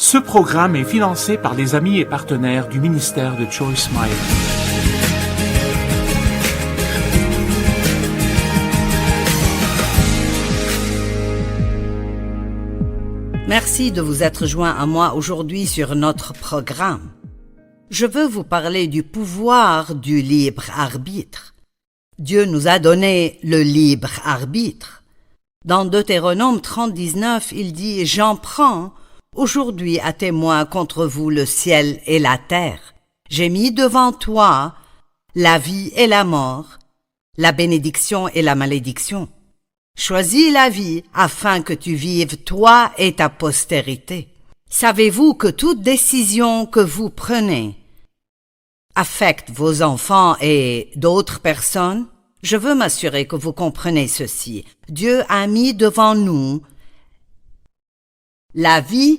Ce programme est financé par les amis et partenaires du ministère de Joyce Meyer. Merci de vous être joint à moi aujourd'hui sur notre programme. Je veux vous parler du pouvoir du libre arbitre. Dieu nous a donné le libre arbitre. Dans Deutéronome 30:19, il dit « J'en prends aujourd'hui à témoin contre vous le ciel et la terre. J'ai mis devant toi la vie et la mort, la bénédiction et la malédiction. Choisis la vie afin que tu vives toi et ta postérité. » Savez-vous que toute décision que vous prenez affecte vos enfants et d'autres personnes? Je veux m'assurer que vous comprenez ceci. Dieu a mis devant nous la vie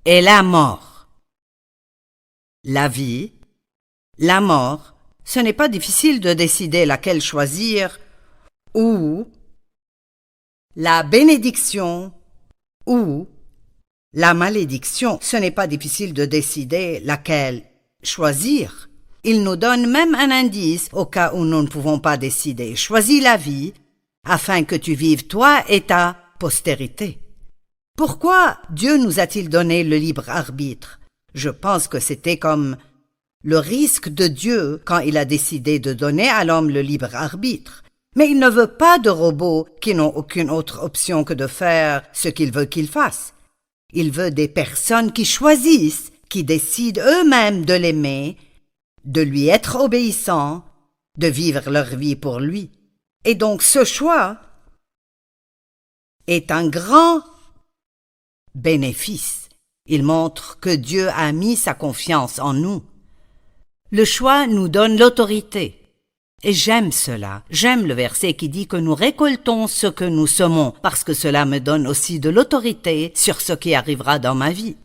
et la mort. La vie, la mort, ce n'est pas difficile de décider laquelle choisir, ou la bénédiction ou la malédiction. Ce n'est pas difficile de décider laquelle choisir. Il nous donne même un indice au cas où nous ne pouvons pas décider. Choisis la vie afin que tu vives toi et ta postérité. Pourquoi Dieu nous a-t-il donné le libre arbitre? Je pense que c'était comme le risque de Dieu quand il a décidé de donner à l'homme le libre arbitre. Mais il ne veut pas de robots qui n'ont aucune autre option que de faire ce qu'il veut qu'ils fassent. Il veut des personnes qui choisissent, qui décident eux-mêmes de l'aimer, de lui être obéissants, de vivre leur vie pour lui. Et donc ce choix est un grand bénéfice. Il montre que Dieu a mis sa confiance en nous. Le choix nous donne l'autorité. Et j'aime cela. J'aime le verset qui dit que nous récoltons ce que nous semons, parce que cela me donne aussi de l'autorité sur ce qui arrivera dans ma vie.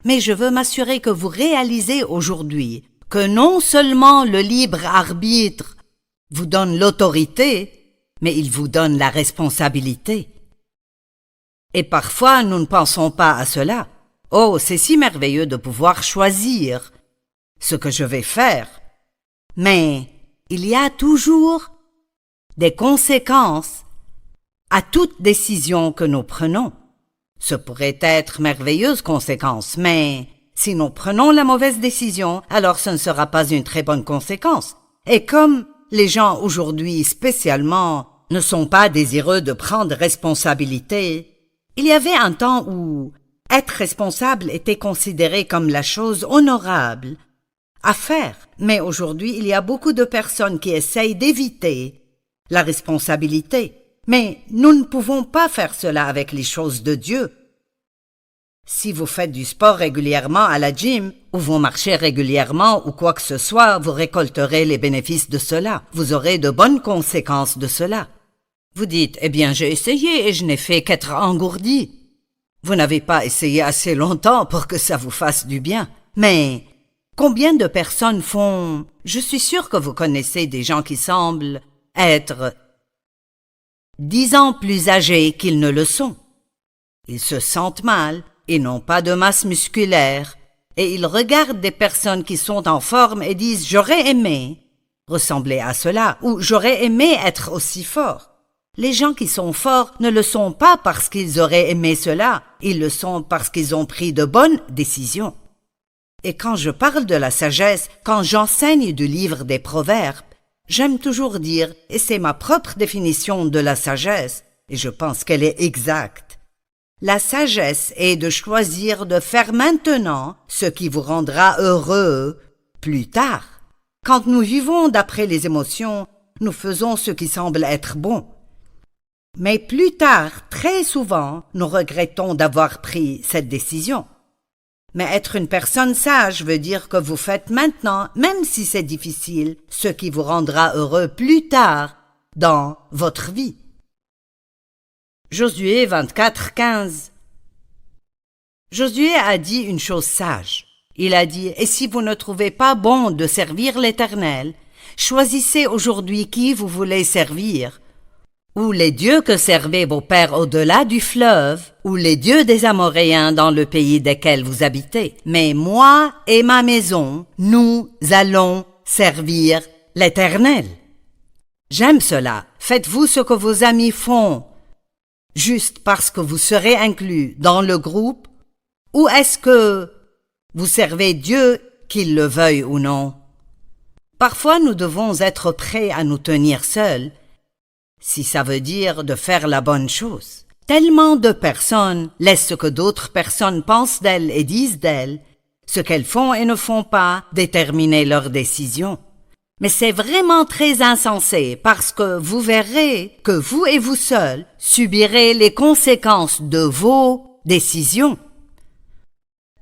Mais je veux m'assurer que vous réalisez aujourd'hui que non seulement le libre arbitre vous donne l'autorité, mais il vous donne la responsabilité. Et parfois, nous ne pensons pas à cela. Oh, c'est si merveilleux de pouvoir choisir ce que je vais faire. Mais il y a toujours des conséquences à toute décision que nous prenons. Ce pourrait être merveilleuses conséquences, mais si nous prenons la mauvaise décision, alors ce ne sera pas une très bonne conséquence. Et comme les gens aujourd'hui spécialement ne sont pas désireux de prendre responsabilité, il y avait un temps où être responsable était considéré comme la chose honorable à faire. Mais aujourd'hui, il y a beaucoup de personnes qui essayent d'éviter la responsabilité. Mais nous ne pouvons pas faire cela avec les choses de Dieu. Si vous faites du sport régulièrement à la gym, ou vous marchez régulièrement ou quoi que ce soit, vous récolterez les bénéfices de cela. Vous aurez de bonnes conséquences de cela. Vous dites, eh bien j'ai essayé et je n'ai fait qu'être engourdi. Vous n'avez pas essayé assez longtemps pour que ça vous fasse du bien. Mais combien de personnes font... Je suis sûre que vous connaissez des gens qui semblent être 10 ans plus âgés qu'ils ne le sont. Ils se sentent mal, ils n'ont pas de masse musculaire, et ils regardent des personnes qui sont en forme et disent « j'aurais aimé ressembler à cela » ou « j'aurais aimé être aussi fort ». Les gens qui sont forts ne le sont pas parce qu'ils auraient aimé cela, ils le sont parce qu'ils ont pris de bonnes décisions. Et quand je parle de la sagesse, quand j'enseigne du livre des Proverbes, j'aime toujours dire, et c'est ma propre définition de la sagesse, et je pense qu'elle est exacte. La sagesse est de choisir de faire maintenant ce qui vous rendra heureux plus tard. Quand nous vivons d'après les émotions, nous faisons ce qui semble être bon. Mais plus tard, très souvent, nous regrettons d'avoir pris cette décision. Mais être une personne sage veut dire que vous faites maintenant, même si c'est difficile, ce qui vous rendra heureux plus tard dans votre vie. Josué 24:15. Josué a dit une chose sage. Il a dit « Et si vous ne trouvez pas bon de servir l'Éternel, choisissez aujourd'hui qui vous voulez servir, ou les dieux que servaient vos pères au-delà du fleuve, ou les dieux des Amoréens dans le pays desquels vous habitez. Mais moi et ma maison, nous allons servir l'Éternel. J'aime cela. Faites-vous ce que vos amis font, juste parce que vous serez inclus dans le groupe, ou est-ce que vous servez Dieu, qu'il le veuille ou non? Parfois, nous devons être prêts à nous tenir seuls, si ça veut dire de faire la bonne chose. Tellement de personnes laissent ce que d'autres personnes pensent d'elles et disent d'elles, ce qu'elles font et ne font pas, déterminer leurs décisions. Mais c'est vraiment très insensé parce que vous verrez que vous et vous seuls subirez les conséquences de vos décisions.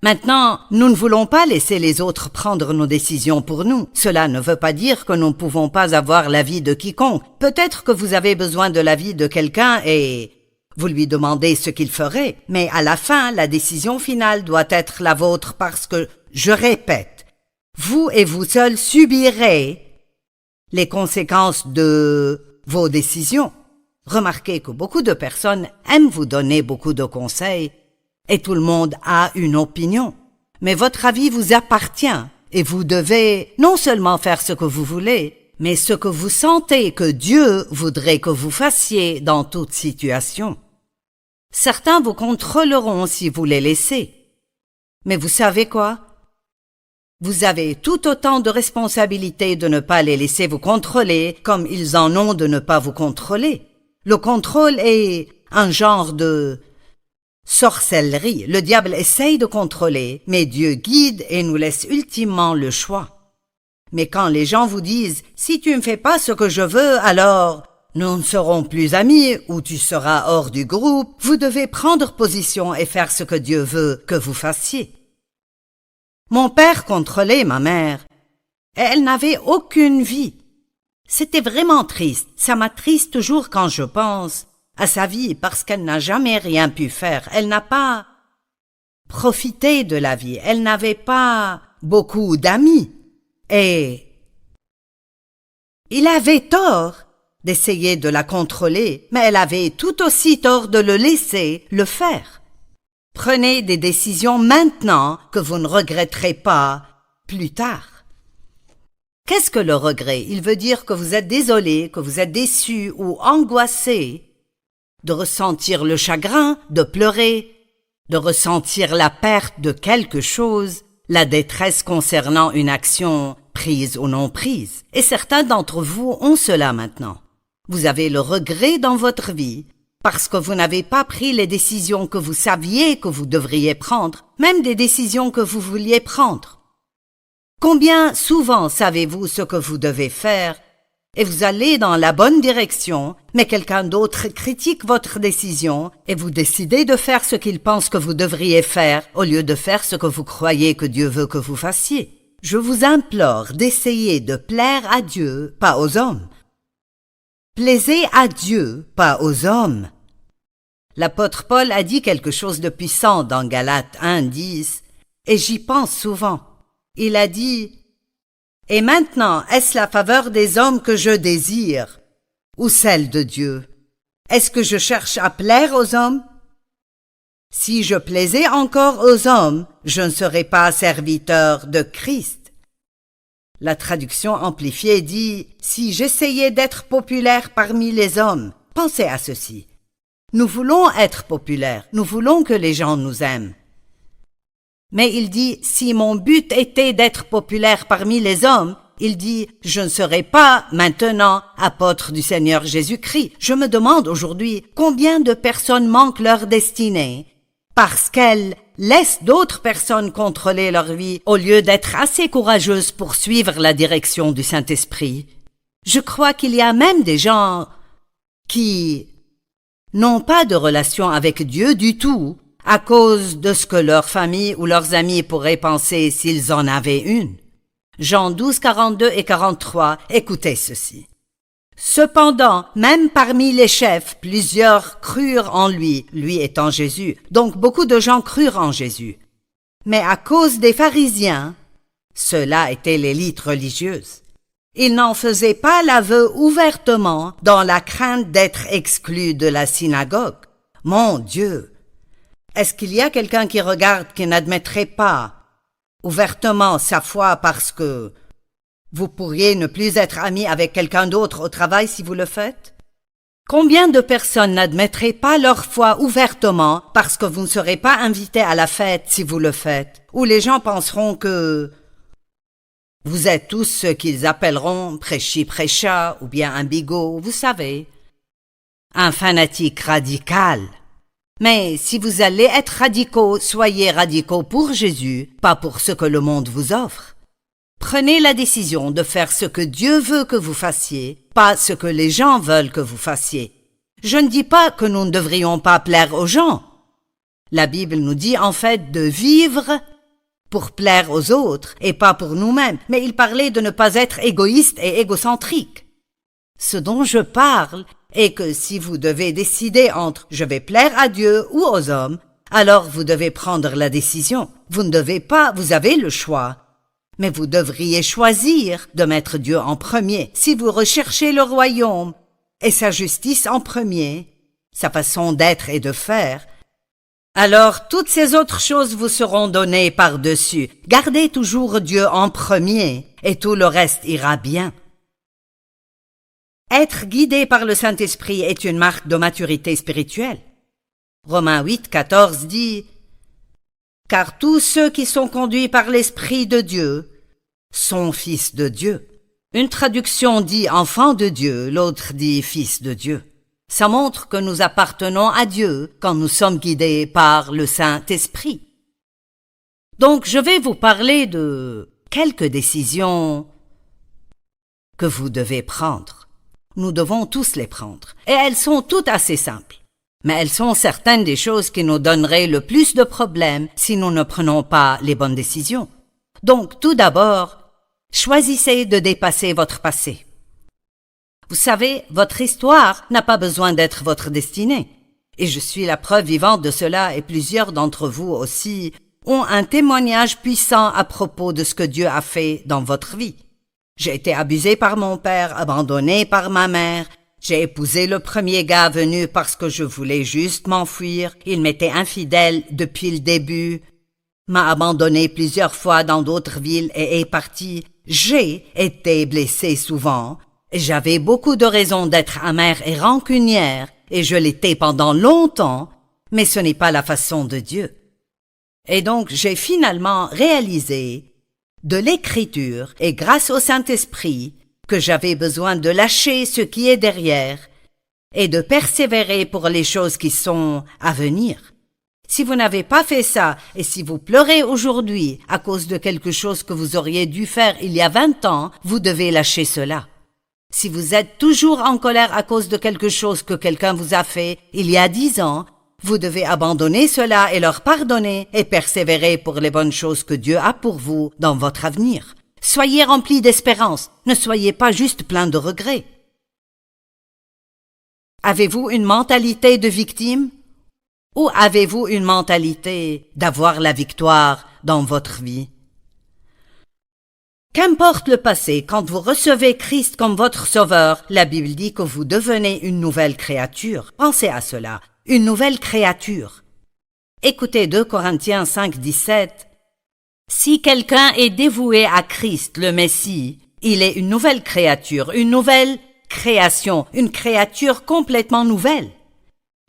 Maintenant, nous ne voulons pas laisser les autres prendre nos décisions pour nous. Cela ne veut pas dire que nous ne pouvons pas avoir l'avis de quiconque. Peut-être que vous avez besoin de l'avis de quelqu'un et vous lui demandez ce qu'il ferait, mais à la fin, la décision finale doit être la vôtre parce que, je répète, vous et vous seuls subirez les conséquences de vos décisions. Remarquez que beaucoup de personnes aiment vous donner beaucoup de conseils et tout le monde a une opinion. Mais votre avis vous appartient et vous devez non seulement faire ce que vous voulez, mais ce que vous sentez que Dieu voudrait que vous fassiez dans toute situation. Certains vous contrôleront si vous les laissez. Mais vous savez quoi? Vous avez tout autant de responsabilité de ne pas les laisser vous contrôler comme ils en ont de ne pas vous contrôler. Le contrôle est un genre de sorcellerie. Le diable essaye de contrôler, mais Dieu guide et nous laisse ultimement le choix. Mais quand les gens vous disent « Si tu ne fais pas ce que je veux, alors nous ne serons plus amis ou tu seras hors du groupe », vous devez prendre position et faire ce que Dieu veut que vous fassiez. Mon père contrôlait ma mère, et elle n'avait aucune vie. C'était vraiment triste. Ça m'attriste toujours quand je pense à sa vie parce qu'elle n'a jamais rien pu faire. Elle n'a pas profité de la vie. Elle n'avait pas beaucoup d'amis. Et il avait tort d'essayer de la contrôler, mais elle avait tout aussi tort de le laisser le faire. Prenez des décisions maintenant que vous ne regretterez pas plus tard. Qu'est-ce que le regret? Il veut dire que vous êtes désolé, que vous êtes déçu ou angoissé, de ressentir le chagrin, de pleurer, de ressentir la perte de quelque chose, la détresse concernant une action prise ou non prise. Et certains d'entre vous ont cela maintenant. Vous avez le regret dans votre vie parce que vous n'avez pas pris les décisions que vous saviez que vous devriez prendre, même des décisions que vous vouliez prendre. Combien souvent savez-vous ce que vous devez faire et vous allez dans la bonne direction, mais quelqu'un d'autre critique votre décision et vous décidez de faire ce qu'il pense que vous devriez faire au lieu de faire ce que vous croyez que Dieu veut que vous fassiez. Je vous implore d'essayer de plaire à Dieu, pas aux hommes. Plaisez à Dieu, pas aux hommes. L'apôtre Paul a dit quelque chose de puissant dans Galates 1:10, et j'y pense souvent. Il a dit « Et maintenant, est-ce la faveur des hommes que je désire, ou celle de Dieu? Est-ce que je cherche à plaire aux hommes? Si je plaisais encore aux hommes, je ne serais pas serviteur de Christ. » La traduction amplifiée dit « Si j'essayais d'être populaire parmi les hommes, pensez à ceci. Nous voulons être populaires, nous voulons que les gens nous aiment. Mais il dit, si mon but était d'être populaire parmi les hommes, il dit, je ne serai pas maintenant apôtre du Seigneur Jésus-Christ. Je me demande aujourd'hui combien de personnes manquent leur destinée parce qu'elles laissent d'autres personnes contrôler leur vie au lieu d'être assez courageuses pour suivre la direction du Saint-Esprit. Je crois qu'il y a même des gens qui n'ont pas de relation avec Dieu du tout à cause de ce que leur famille ou leurs amis pourraient penser s'ils en avaient une. Jean 12, 42 et 43, écoutez ceci. Cependant, même parmi les chefs, plusieurs crurent en lui étant Jésus. Donc beaucoup de gens crurent en Jésus. Mais à cause des pharisiens, ceux-là étaient l'élite religieuse, Ils n'en faisaient pas l'aveu ouvertement dans la crainte d'être exclus de la synagogue. Mon Dieu! Est-ce qu'il y a quelqu'un qui regarde qui n'admettrait pas ouvertement sa foi parce que vous pourriez ne plus être ami avec quelqu'un d'autre au travail si vous le faites? Combien de personnes n'admettraient pas leur foi ouvertement parce que vous ne serez pas invité à la fête si vous le faites? Ou les gens penseront que vous êtes tous ce qu'ils appelleront prêchi-prêcha ou bien un bigot, vous savez, un fanatique radical. Mais si vous allez être radicaux, soyez radicaux pour Jésus, pas pour ce que le monde vous offre. Prenez la décision de faire ce que Dieu veut que vous fassiez, pas ce que les gens veulent que vous fassiez. Je ne dis pas que nous ne devrions pas plaire aux gens. La Bible nous dit en fait de vivre pour plaire aux autres et pas pour nous-mêmes, mais il parlait de ne pas être égoïste et égocentrique. Ce dont je parle est que si vous devez décider entre « je vais plaire à Dieu » ou aux hommes, alors vous devez prendre la décision. Vous ne devez pas, vous avez le choix. Mais vous devriez choisir de mettre Dieu en premier. Si vous recherchez le royaume et sa justice en premier, sa façon d'être et de faire, alors toutes ces autres choses vous seront données par-dessus. Gardez toujours Dieu en premier et tout le reste ira bien. Être guidé par le Saint-Esprit est une marque de maturité spirituelle. Romains 8, 14 dit « Car tous ceux qui sont conduits par l'Esprit de Dieu sont fils de Dieu. » Une traduction dit « enfant de Dieu », l'autre dit « fils de Dieu ». Ça montre que nous appartenons à Dieu quand nous sommes guidés par le Saint-Esprit. Donc je vais vous parler de quelques décisions que vous devez prendre. Nous devons tous les prendre, et elles sont toutes assez simples. Mais elles sont certaines des choses qui nous donneraient le plus de problèmes si nous ne prenons pas les bonnes décisions. Donc, tout d'abord, choisissez de dépasser votre passé. Vous savez, votre histoire n'a pas besoin d'être votre destinée. Et je suis la preuve vivante de cela et plusieurs d'entre vous aussi ont un témoignage puissant à propos de ce que Dieu a fait dans votre vie. J'ai été abusée par mon père, abandonnée par ma mère. J'ai épousé le premier gars venu parce que je voulais juste m'enfuir. Il m'était infidèle depuis le début. M'a abandonnée plusieurs fois dans d'autres villes et est parti. J'ai été blessée souvent. J'avais beaucoup de raisons d'être amère et rancunière, et je l'étais pendant longtemps, mais ce n'est pas la façon de Dieu. Et donc j'ai finalement réalisé de l'Écriture et grâce au Saint-Esprit que j'avais besoin de lâcher ce qui est derrière et de persévérer pour les choses qui sont à venir. Si vous n'avez pas fait ça et si vous pleurez aujourd'hui à cause de quelque chose que vous auriez dû faire il y a 20 ans, vous devez lâcher cela. Si vous êtes toujours en colère à cause de quelque chose que quelqu'un vous a fait il y a 10 ans, vous devez abandonner cela et leur pardonner et persévérer pour les bonnes choses que Dieu a pour vous dans votre avenir. Soyez remplis d'espérance, ne soyez pas juste pleins de regrets. Avez-vous une mentalité de victime? Ou avez-vous une mentalité d'avoir la victoire dans votre vie? Qu'importe le passé, quand vous recevez Christ comme votre sauveur, la Bible dit que vous devenez une nouvelle créature. Pensez à cela, une nouvelle créature. Écoutez 2 Corinthiens 5, 17. Si quelqu'un est dévoué à Christ, le Messie, il est une nouvelle créature, une nouvelle création, une créature complètement nouvelle.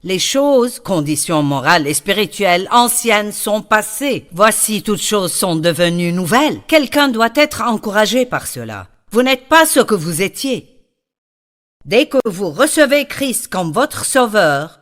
Les choses, conditions morales et spirituelles anciennes sont passées. Voici toutes choses sont devenues nouvelles. Quelqu'un doit être encouragé par cela. Vous n'êtes pas ce que vous étiez. Dès que vous recevez Christ comme votre sauveur,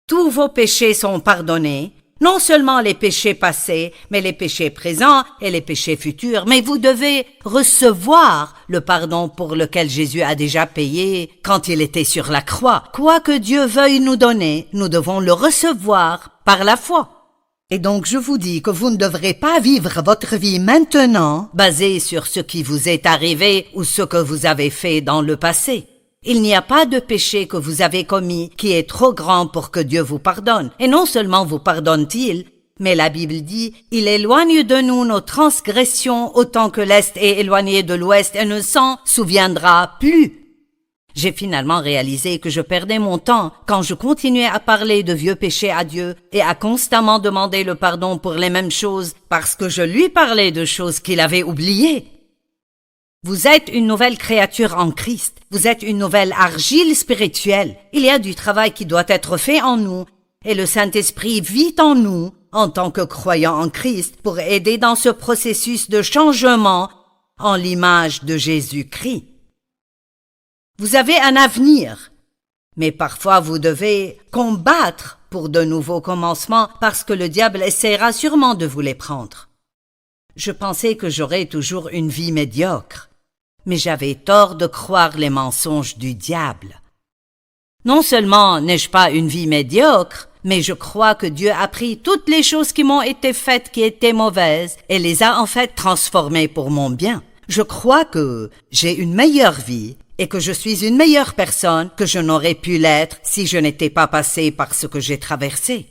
tous vos péchés sont pardonnés, non seulement les péchés passés, mais les péchés présents et les péchés futurs. Mais vous devez recevoir le pardon pour lequel Jésus a déjà payé quand il était sur la croix. Quoi que Dieu veuille nous donner, nous devons le recevoir par la foi. Et donc je vous dis que vous ne devrez pas vivre votre vie maintenant basée sur ce qui vous est arrivé ou ce que vous avez fait dans le passé. Il n'y a pas de péché que vous avez commis qui est trop grand pour que Dieu vous pardonne. Et non seulement vous pardonne-t-il, Mais la Bible dit, « Il éloigne de nous nos transgressions autant que l'Est est éloigné de l'Ouest et ne s'en souviendra plus. » J'ai finalement réalisé que je perdais mon temps quand je continuais à parler de vieux péchés à Dieu et à constamment demander le pardon pour les mêmes choses parce que je lui parlais de choses qu'il avait oubliées. Vous êtes une nouvelle créature en Christ. Vous êtes une nouvelle argile spirituelle. Il y a du travail qui doit être fait en nous et le Saint-Esprit vit en nous en tant que croyants en Christ pour aider dans ce processus de changement en l'image de Jésus-Christ. Vous avez un avenir, mais parfois vous devez combattre pour de nouveaux commencements parce que le diable essaiera sûrement de vous les prendre. Je pensais que j'aurais toujours une vie médiocre, mais j'avais tort de croire les mensonges du diable. Non seulement n'ai-je pas une vie médiocre, mais je crois que Dieu a pris toutes les choses qui m'ont été faites qui étaient mauvaises et les a en fait transformées pour mon bien. Je crois que j'ai une meilleure vie et que je suis une meilleure personne que je n'aurais pu l'être si je n'étais pas passé par ce que j'ai traversé.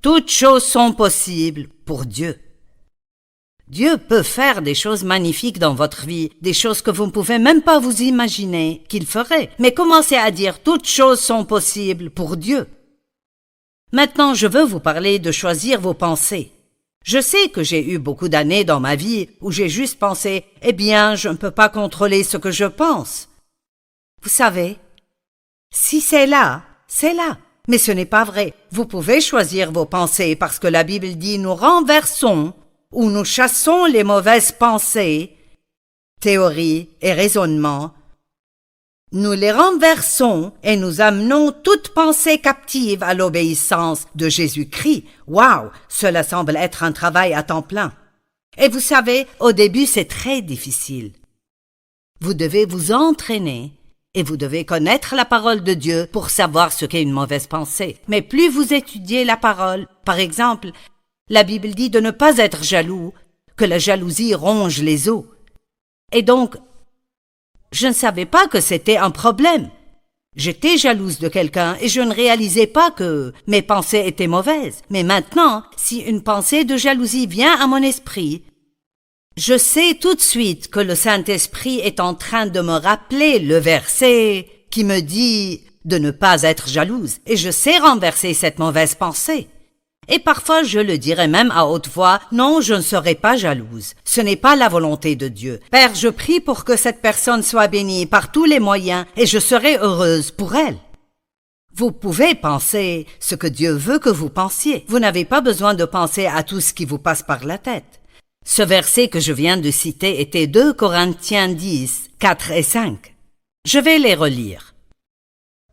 Toutes choses sont possibles pour Dieu. Dieu peut faire des choses magnifiques dans votre vie, des choses que vous ne pouvez même pas vous imaginer qu'il ferait. Mais commencez à dire toutes choses sont possibles pour Dieu. Maintenant, je veux vous parler de choisir vos pensées. Je sais que j'ai eu beaucoup d'années dans ma vie où j'ai juste pensé « Eh bien, je ne peux pas contrôler ce que je pense. » Vous savez, si c'est là, c'est là. Mais ce n'est pas vrai. Vous pouvez choisir vos pensées parce que la Bible dit « Nous renversons ou nous chassons les mauvaises pensées, théories et raisonnements. Nous les renversons et nous amenons toute pensée captive à l'obéissance de Jésus-Christ. Waouh, cela semble être un travail à temps plein. Et vous savez, au début, c'est très difficile. Vous devez vous entraîner et vous devez connaître la parole de Dieu pour savoir ce qu'est une mauvaise pensée. Mais plus vous étudiez la parole, par exemple, la Bible dit de ne pas être jaloux, que la jalousie ronge les os. Et donc, je ne savais pas que c'était un problème. J'étais jalouse de quelqu'un et je ne réalisais pas que mes pensées étaient mauvaises. Mais maintenant, si une pensée de jalousie vient à mon esprit, je sais tout de suite que le Saint-Esprit est en train de me rappeler le verset qui me dit de ne pas être jalouse et je sais renverser cette mauvaise pensée. Et parfois je le dirais même à haute voix, non, je ne serai pas jalouse. Ce n'est pas la volonté de Dieu. Père, je prie pour que cette personne soit bénie par tous les moyens et je serai heureuse pour elle. Vous pouvez penser ce que Dieu veut que vous pensiez. Vous n'avez pas besoin de penser à tout ce qui vous passe par la tête. Ce verset que je viens de citer était 2 Corinthiens 10, 4 et 5. Je vais les relire.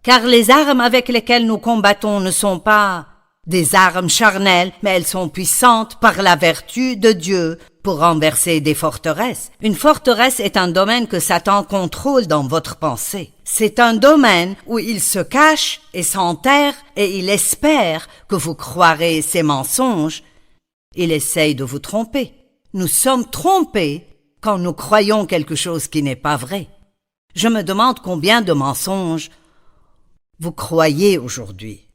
Car les armes avec lesquelles nous combattons ne sont pas des armes charnelles, mais elles sont puissantes par la vertu de Dieu pour renverser des forteresses. Une forteresse est un domaine que Satan contrôle dans votre pensée. C'est un domaine où il se cache et s'enterre et il espère que vous croirez ses mensonges. Il essaye de vous tromper. Nous sommes trompés quand nous croyons quelque chose qui n'est pas vrai. Je me demande combien de mensonges vous croyez aujourd'hui.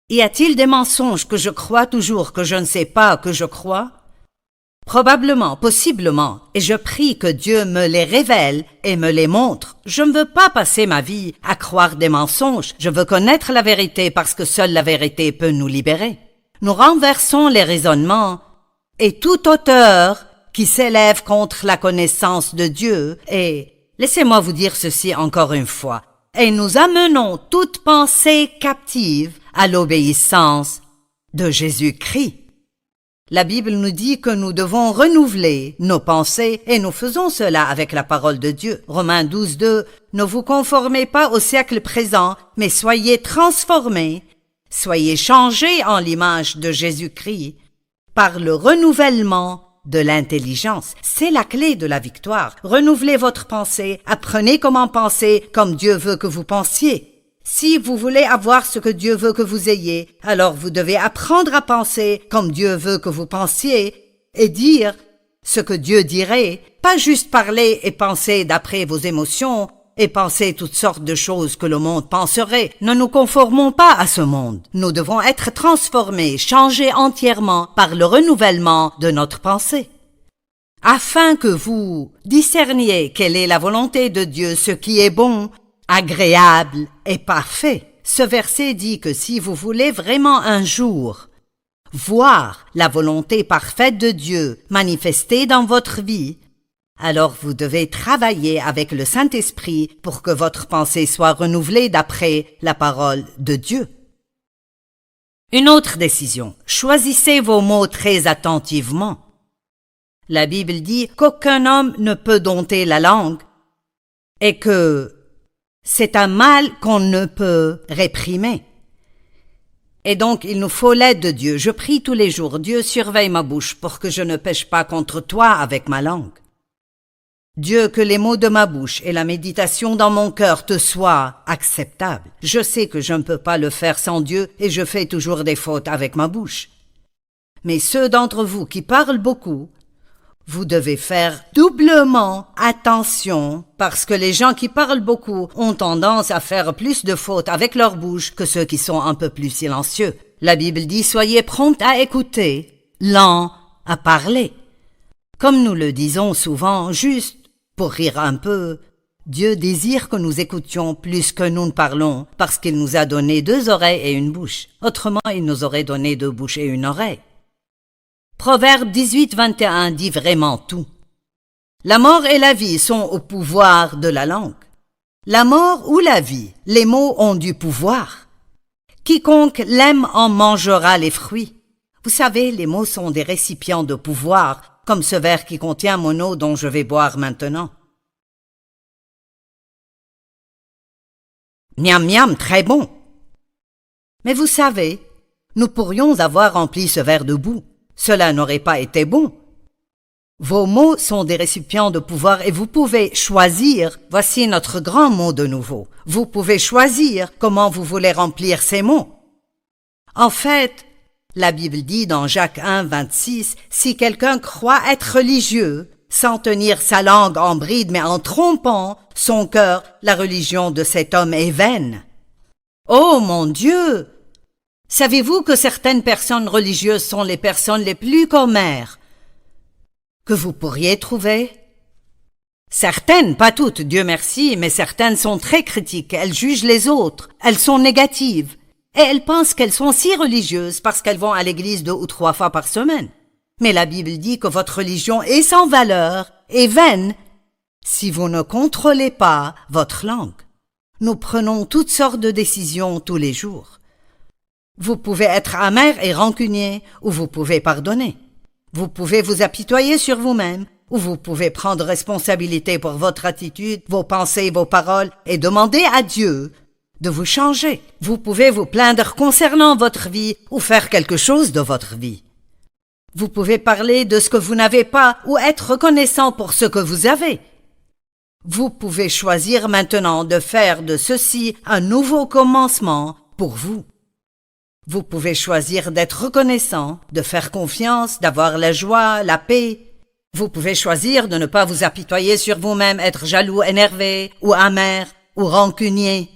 Y a-t-il des mensonges que je crois toujours que je ne sais pas que je crois? Probablement, possiblement, et je prie que Dieu me les révèle et me les montre. Je ne veux pas passer ma vie à croire des mensonges. Je veux connaître la vérité parce que seule la vérité peut nous libérer. Nous renversons les raisonnements et tout auteur qui s'élève contre la connaissance de Dieu et, laissez-moi vous dire ceci encore une fois, et nous amenons toute pensée captive à l'obéissance de Jésus-Christ. La Bible nous dit que nous devons renouveler nos pensées et nous faisons cela avec la parole de Dieu. Romains 12, 2, ne vous conformez pas au siècle présent, mais soyez transformés, soyez changés en l'image de Jésus-Christ par le renouvellement de l'intelligence. C'est la clé de la victoire. Renouvelez votre pensée, apprenez comment penser comme Dieu veut que vous pensiez. Si vous voulez avoir ce que Dieu veut que vous ayez, alors vous devez apprendre à penser comme Dieu veut que vous pensiez et dire ce que Dieu dirait, pas juste parler et penser d'après vos émotions et penser toutes sortes de choses que le monde penserait. Ne nous conformons pas à ce monde. Nous devons être transformés, changés entièrement par le renouvellement de notre pensée. Afin que vous discerniez quelle est la volonté de Dieu, ce qui est bon, agréable et parfait. Ce verset dit que si vous voulez vraiment un jour voir la volonté parfaite de Dieu manifestée dans votre vie, alors vous devez travailler avec le Saint-Esprit pour que votre pensée soit renouvelée d'après la parole de Dieu. Une autre décision. Choisissez vos mots très attentivement. La Bible dit qu'aucun homme ne peut dompter la langue et que c'est un mal qu'on ne peut réprimer. Et donc, il nous faut l'aide de Dieu. Je prie tous les jours, Dieu surveille ma bouche pour que je ne pêche pas contre toi avec ma langue. Dieu, que les mots de ma bouche et la méditation dans mon cœur te soient acceptables. Je sais que je ne peux pas le faire sans Dieu et je fais toujours des fautes avec ma bouche. Mais ceux d'entre vous qui parlent beaucoup, vous devez faire doublement attention parce que les gens qui parlent beaucoup ont tendance à faire plus de fautes avec leur bouche que ceux qui sont un peu plus silencieux. La Bible dit « Soyez prompts à écouter, lents à parler ». Comme nous le disons souvent, juste pour rire un peu, Dieu désire que nous écoutions plus que nous ne parlons parce qu'il nous a donné 2 oreilles et une bouche. Autrement, il nous aurait donné 2 bouches et une oreille. Proverbe 18-21 dit vraiment tout. La mort et la vie sont au pouvoir de la langue. La mort ou la vie, les mots ont du pouvoir. Quiconque l'aime en mangera les fruits. Vous savez, les mots sont des récipients de pouvoir, comme ce verre qui contient mon eau dont je vais boire maintenant. Miam miam, très bon. Mais vous savez, nous pourrions avoir rempli ce verre de boue. Cela n'aurait pas été bon. Vos mots sont des récipients de pouvoir et vous pouvez choisir, voici notre grand mot de nouveau, vous pouvez choisir comment vous voulez remplir ces mots. En fait, la Bible dit dans Jacques 1, 26, si quelqu'un croit être religieux, sans tenir sa langue en bride mais en trompant son cœur, la religion de cet homme est vaine. Oh mon Dieu! Savez-vous que certaines personnes religieuses sont les personnes les plus commères que vous pourriez trouver? Certaines, pas toutes, Dieu merci, mais certaines sont très critiques, elles jugent les autres, elles sont négatives, et elles pensent qu'elles sont si religieuses parce qu'elles vont à l'église 2 ou 3 fois par semaine. Mais la Bible dit que votre religion est sans valeur et vaine si vous ne contrôlez pas votre langue. Nous prenons toutes sortes de décisions tous les jours. Vous pouvez être amer et rancunier, ou vous pouvez pardonner. Vous pouvez vous apitoyer sur vous-même, ou vous pouvez prendre responsabilité pour votre attitude, vos pensées, vos paroles, et demander à Dieu de vous changer. Vous pouvez vous plaindre concernant votre vie, ou faire quelque chose de votre vie. Vous pouvez parler de ce que vous n'avez pas, ou être reconnaissant pour ce que vous avez. Vous pouvez choisir maintenant de faire de ceci un nouveau commencement pour vous. Vous pouvez choisir d'être reconnaissant, de faire confiance, d'avoir la joie, la paix. Vous pouvez choisir de ne pas vous apitoyer sur vous-même, être jaloux, énervé, ou amer, ou rancunier.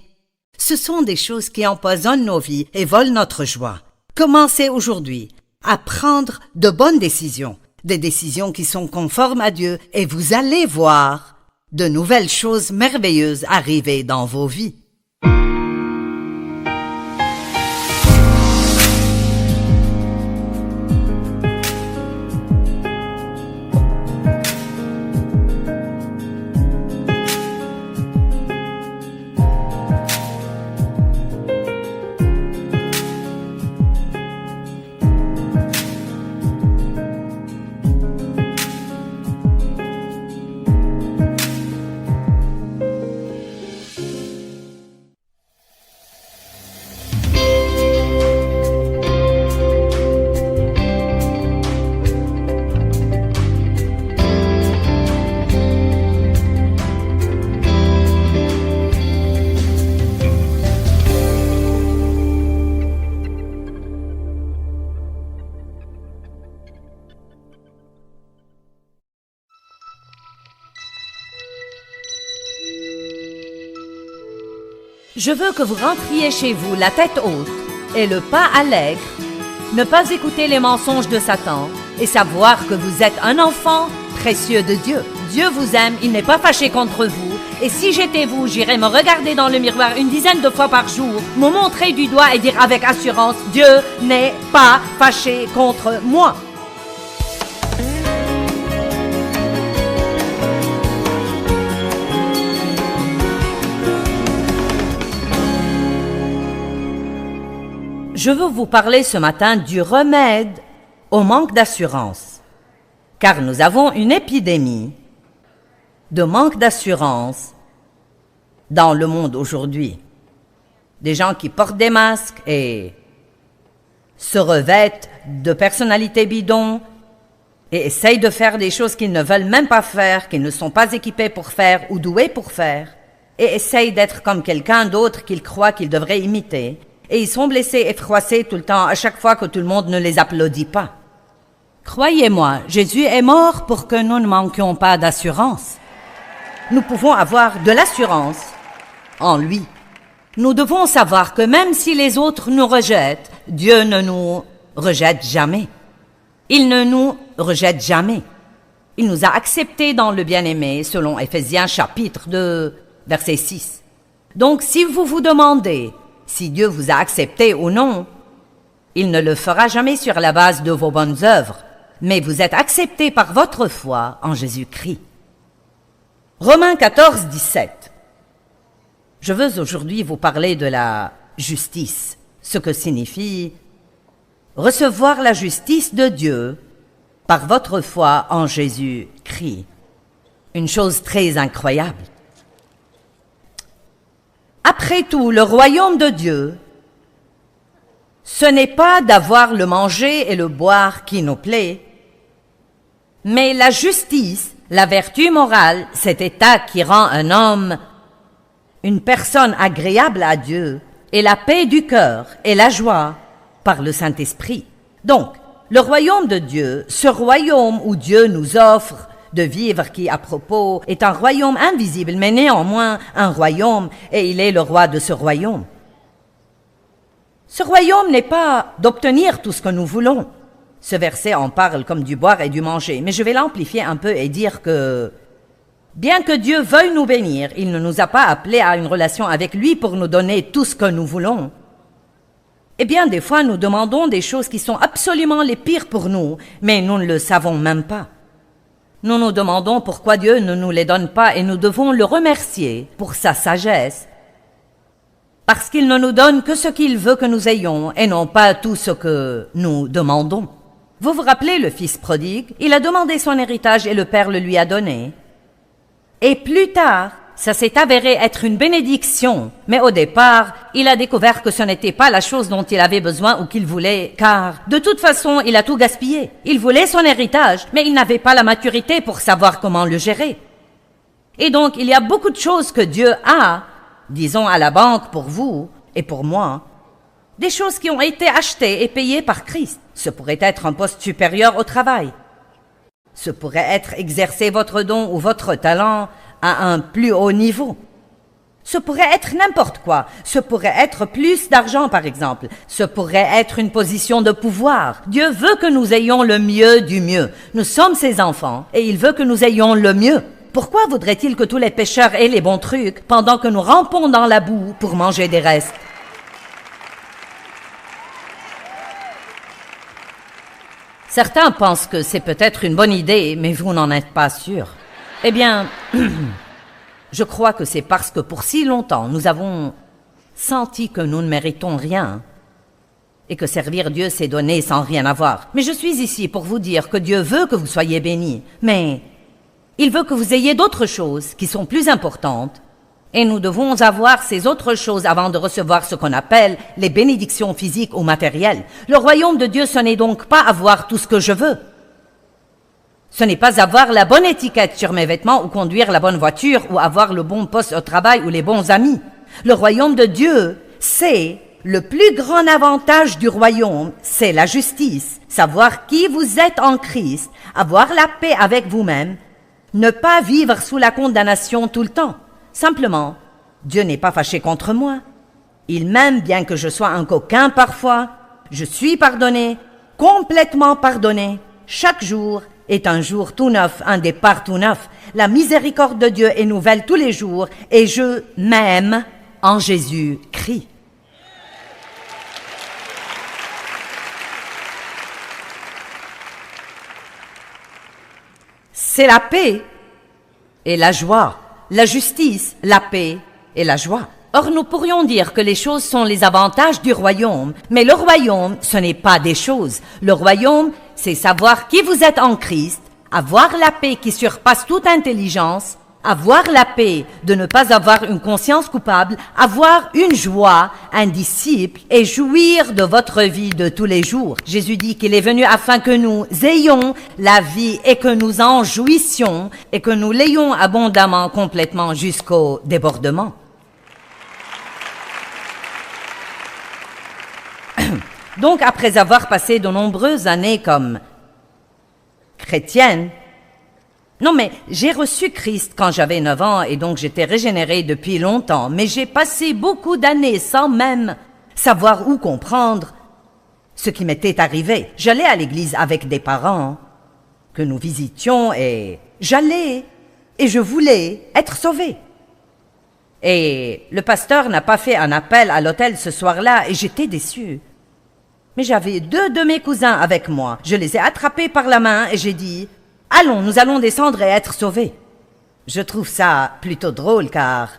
Ce sont des choses qui empoisonnent nos vies et volent notre joie. Commencez aujourd'hui à prendre de bonnes décisions, des décisions qui sont conformes à Dieu, et vous allez voir de nouvelles choses merveilleuses arriver dans vos vies. Je veux que vous rentriez chez vous la tête haute et le pas allègre, ne pas écouter les mensonges de Satan et savoir que vous êtes un enfant précieux de Dieu. Dieu vous aime, il n'est pas fâché contre vous. Et si j'étais vous, j'irais me regarder dans le miroir une dizaine de fois par jour, me montrer du doigt et dire avec assurance, Dieu n'est pas fâché contre moi. Je veux vous parler ce matin du remède au manque d'assurance, car nous avons une épidémie de manque d'assurance dans le monde aujourd'hui. Des gens qui portent des masques et se revêtent de personnalités bidons et essayent de faire des choses qu'ils ne veulent même pas faire, qu'ils ne sont pas équipés pour faire ou doués pour faire, et essayent d'être comme quelqu'un d'autre qu'ils croient qu'ils devraient imiter. Et ils sont blessés et froissés tout le temps à chaque fois que tout le monde ne les applaudit pas. Croyez-moi, Jésus est mort pour que nous ne manquions pas d'assurance. Nous pouvons avoir de l'assurance en lui. Nous devons savoir que même si les autres nous rejettent, Dieu ne nous rejette jamais. Il ne nous rejette jamais. Il nous a acceptés dans le bien-aimé, selon Éphésiens chapitre 2, verset 6. Donc si vous vous demandez si Dieu vous a accepté ou non, il ne le fera jamais sur la base de vos bonnes œuvres, mais vous êtes acceptés par votre foi en Jésus-Christ. Romains 14, 17. Je veux aujourd'hui vous parler de la justice, ce que signifie recevoir la justice de Dieu par votre foi en Jésus-Christ. Une chose très incroyable. Après tout, le royaume de Dieu, ce n'est pas d'avoir le manger et le boire qui nous plaît, mais la justice, la vertu morale, cet état qui rend un homme une personne agréable à Dieu, et la paix du cœur et la joie par le Saint-Esprit. Donc, le royaume de Dieu, ce royaume où Dieu nous offre de vivre qui, à propos, est un royaume invisible, mais néanmoins un royaume, et il est le roi de ce royaume. Ce royaume n'est pas d'obtenir tout ce que nous voulons. Ce verset en parle comme du boire et du manger, mais je vais l'amplifier un peu et dire que, bien que Dieu veuille nous bénir, il ne nous a pas appelés à une relation avec lui pour nous donner tout ce que nous voulons. Eh bien, des fois, nous demandons des choses qui sont absolument les pires pour nous, mais nous ne le savons même pas. Nous nous demandons pourquoi Dieu ne nous les donne pas et nous devons le remercier pour sa sagesse, parce qu'il ne nous donne que ce qu'il veut que nous ayons et non pas tout ce que nous demandons. Vous vous rappelez le fils prodigue? Il a demandé son héritage et le père le lui a donné. Et plus tard, ça s'est avéré être une bénédiction, mais au départ, il a découvert que ce n'était pas la chose dont il avait besoin ou qu'il voulait, car de toute façon, il a tout gaspillé. Il voulait son héritage, mais il n'avait pas la maturité pour savoir comment le gérer. Et donc, il y a beaucoup de choses que Dieu a, disons à la banque pour vous et pour moi, des choses qui ont été achetées et payées par Christ. Ce pourrait être un poste supérieur au travail. Ce pourrait être exercer votre don ou votre talent à un plus haut niveau. Ce pourrait être n'importe quoi. Ce pourrait être plus d'argent, par exemple. Ce pourrait être une position de pouvoir. Dieu veut que nous ayons le mieux du mieux. Nous sommes ses enfants et il veut que nous ayons le mieux. Pourquoi voudrait-il que tous les pécheurs aient les bons trucs pendant que nous rampons dans la boue pour manger des restes? Certains pensent que c'est peut-être une bonne idée, mais vous n'en êtes pas sûr. Eh bien, je crois que c'est parce que pour si longtemps, nous avons senti que nous ne méritons rien et que servir Dieu, c'est donner sans rien avoir. Mais je suis ici pour vous dire que Dieu veut que vous soyez bénis, mais il veut que vous ayez d'autres choses qui sont plus importantes et nous devons avoir ces autres choses avant de recevoir ce qu'on appelle les bénédictions physiques ou matérielles. Le royaume de Dieu, ce n'est donc pas avoir tout ce que je veux. Ce n'est pas avoir la bonne étiquette sur mes vêtements ou conduire la bonne voiture ou avoir le bon poste au travail ou les bons amis. Le royaume de Dieu, c'est le plus grand avantage du royaume, c'est la justice, savoir qui vous êtes en Christ, avoir la paix avec vous-même, ne pas vivre sous la condamnation tout le temps. Simplement, Dieu n'est pas fâché contre moi. Il m'aime bien que je sois un coquin parfois. Je suis pardonné, complètement pardonné. Chaque jour est un jour tout neuf, un départ tout neuf. La miséricorde de Dieu est nouvelle tous les jours et je m'aime en Jésus-Christ. C'est la paix et la joie, la justice, la paix et la joie. Or, nous pourrions dire que les choses sont les avantages du royaume, mais le royaume, ce n'est pas des choses. Le royaume, c'est savoir qui vous êtes en Christ, avoir la paix qui surpasse toute intelligence, avoir la paix de ne pas avoir une conscience coupable, avoir une joie, un disciple et jouir de votre vie de tous les jours. Jésus dit qu'il est venu afin que nous ayons la vie et que nous en jouissions et que nous l'ayons abondamment, complètement jusqu'au débordement. Donc, après avoir passé de nombreuses années comme chrétienne, non mais j'ai reçu Christ quand j'avais 9 ans et donc j'étais régénérée depuis longtemps, mais j'ai passé beaucoup d'années sans même savoir ou comprendre ce qui m'était arrivé. J'allais à l'église avec des parents que nous visitions et je voulais être sauvée. Et le pasteur n'a pas fait un appel à l'hôtel ce soir-là et j'étais déçue. Mais j'avais 2 de mes cousins avec moi. Je les ai attrapés par la main et j'ai dit « Allons, nous allons descendre et être sauvés. » Je trouve ça plutôt drôle car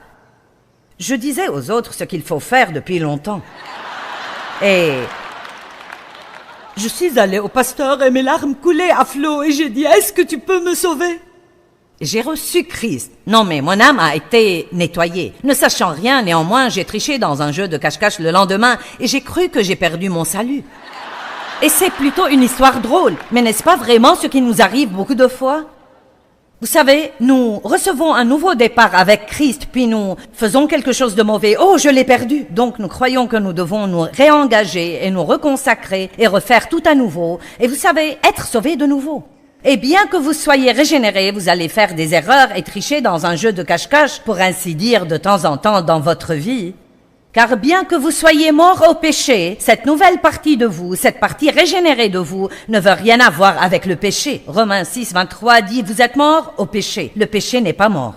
je disais aux autres ce qu'il faut faire depuis longtemps. Et je suis allée au pasteur et mes larmes coulaient à flots et j'ai dit « Est-ce que tu peux me sauver ?» J'ai reçu Christ. Non mais mon âme a été nettoyée. Ne sachant rien, néanmoins, j'ai triché dans un jeu de cache-cache le lendemain et j'ai cru que j'ai perdu mon salut. Et c'est plutôt une histoire drôle, mais n'est-ce pas vraiment ce qui nous arrive beaucoup de fois? Vous savez, nous recevons un nouveau départ avec Christ, puis nous faisons quelque chose de mauvais. Oh, je l'ai perdu. Donc nous croyons que nous devons nous réengager et nous reconsacrer et refaire tout à nouveau. Et vous savez, être sauvés de nouveau. Et bien que vous soyez régénérés, vous allez faire des erreurs et tricher dans un jeu de cache-cache, pour ainsi dire, de temps en temps dans votre vie. Car bien que vous soyez mort au péché, cette nouvelle partie de vous, cette partie régénérée de vous, ne veut rien avoir avec le péché. Romains 6, 23 dit, vous êtes mort au péché. Le péché n'est pas mort.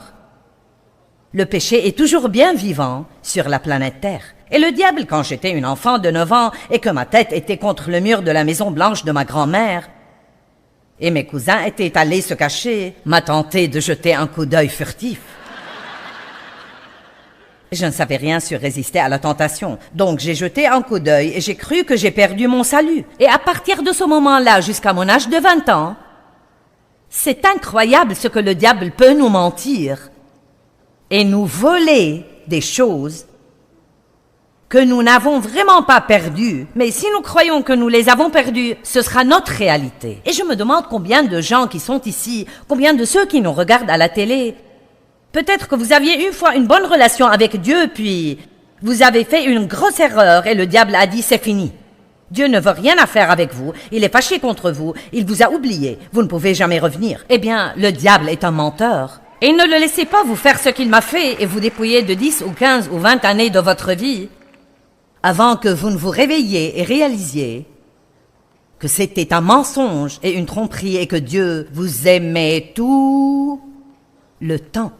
Le péché est toujours bien vivant sur la planète Terre. Et le diable, quand j'étais une enfant de 9 ans et que ma tête était contre le mur de la maison blanche de ma grand-mère, et mes cousins étaient allés se cacher, m'a tenté de jeter un coup d'œil furtif. Je ne savais rien sur résister à la tentation, donc j'ai jeté un coup d'œil et j'ai cru que j'ai perdu mon salut. Et à partir de ce moment-là, jusqu'à mon âge de 20 ans, c'est incroyable ce que le diable peut nous mentir et nous voler des choses que nous n'avons vraiment pas perdues, mais si nous croyons que nous les avons perdues, ce sera notre réalité. Et je me demande combien de gens qui sont ici, combien de ceux qui nous regardent à la télé, peut-être que vous aviez une fois une bonne relation avec Dieu, puis vous avez fait une grosse erreur et le diable a dit c'est fini. Dieu ne veut rien à faire avec vous, il est fâché contre vous, il vous a oublié, vous ne pouvez jamais revenir. Eh bien, le diable est un menteur. Et ne le laissez pas vous faire ce qu'il m'a fait et vous dépouiller de 10 ou 15 ou 20 années de votre vie avant que vous ne vous réveilliez et réalisiez que c'était un mensonge et une tromperie et que Dieu vous aimait tout le temps.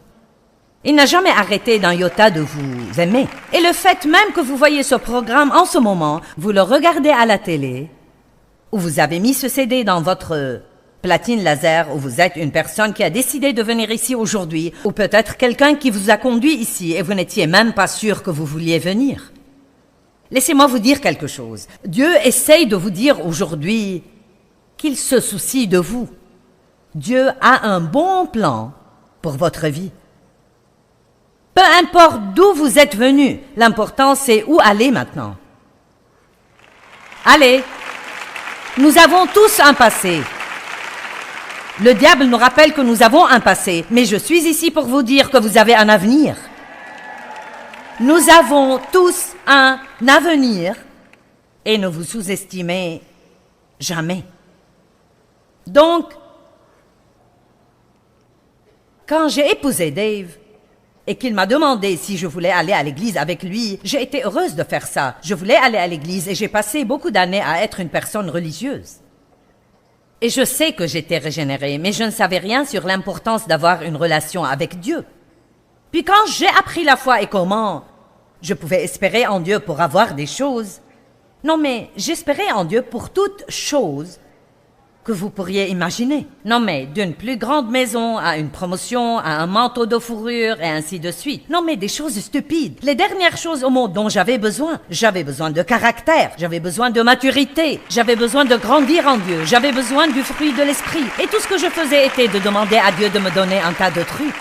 Il n'a jamais arrêté d'un iota de vous aimer. Et le fait même que vous voyez ce programme en ce moment, vous le regardez à la télé, ou vous avez mis ce CD dans votre platine laser, ou vous êtes une personne qui a décidé de venir ici aujourd'hui, ou peut-être quelqu'un qui vous a conduit ici et vous n'étiez même pas sûr que vous vouliez venir. Laissez-moi vous dire quelque chose. Dieu essaye de vous dire aujourd'hui qu'il se soucie de vous. Dieu a un bon plan pour votre vie. Peu importe d'où vous êtes venu, l'important c'est où aller maintenant. Allez, nous avons tous un passé. Le diable nous rappelle que nous avons un passé, mais je suis ici pour vous dire que vous avez un avenir. Nous avons tous un avenir et ne vous sous-estimez jamais. Donc, quand j'ai épousé Dave, et qu'il m'a demandé si je voulais aller à l'église avec lui, j'ai été heureuse de faire ça. Je voulais aller à l'église et j'ai passé beaucoup d'années à être une personne religieuse. Et je sais que j'étais régénérée, mais je ne savais rien sur l'importance d'avoir une relation avec Dieu. Puis quand j'ai appris la foi et comment je pouvais espérer en Dieu pour avoir des choses, non mais j'espérais en Dieu pour toutes choses que vous pourriez imaginer. Non mais d'une plus grande maison à une promotion, à un manteau de fourrure et ainsi de suite. Non mais des choses stupides. Les dernières choses au monde dont j'avais besoin. J'avais besoin de caractère, j'avais besoin de maturité, j'avais besoin de grandir en Dieu, j'avais besoin du fruit de l'esprit. Et tout ce que je faisais était de demander à Dieu de me donner un tas de trucs.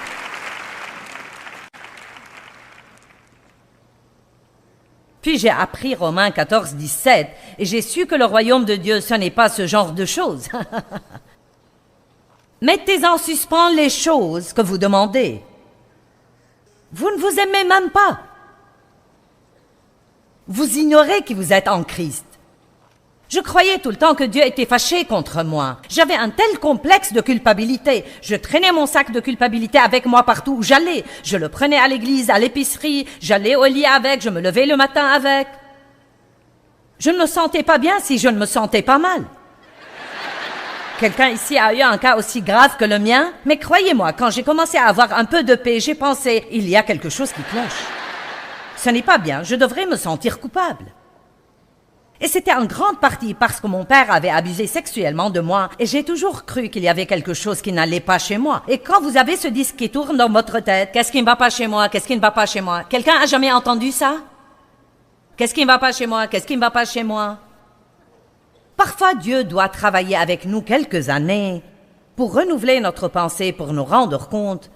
Puis j'ai appris Romains 14, 17, et j'ai su que le royaume de Dieu, ce n'est pas ce genre de choses. Mettez en suspens les choses que vous demandez. Vous ne vous aimez même pas. Vous ignorez qui vous êtes en Christ. Je croyais tout le temps que Dieu était fâché contre moi. J'avais un tel complexe de culpabilité. Je traînais mon sac de culpabilité avec moi partout où j'allais. Je le prenais à l'église, à l'épicerie, j'allais au lit avec, je me levais le matin avec. Je ne me sentais pas bien si je ne me sentais pas mal. Quelqu'un ici a eu un cas aussi grave que le mien? Mais croyez-moi, quand j'ai commencé à avoir un peu de paix, j'ai pensé, il y a quelque chose qui cloche. Ce n'est pas bien, je devrais me sentir coupable. Et c'était en grande partie parce que mon père avait abusé sexuellement de moi et j'ai toujours cru qu'il y avait quelque chose qui n'allait pas chez moi. Et quand vous avez ce disque qui tourne dans votre tête, qu'est-ce qui ne va pas chez moi, qu'est-ce qui ne va pas chez moi? Quelqu'un a jamais entendu ça? Qu'est-ce qui ne va pas chez moi, qu'est-ce qui ne va pas chez moi? Parfois, Dieu doit travailler avec nous quelques années pour renouveler notre pensée, pour nous rendre compte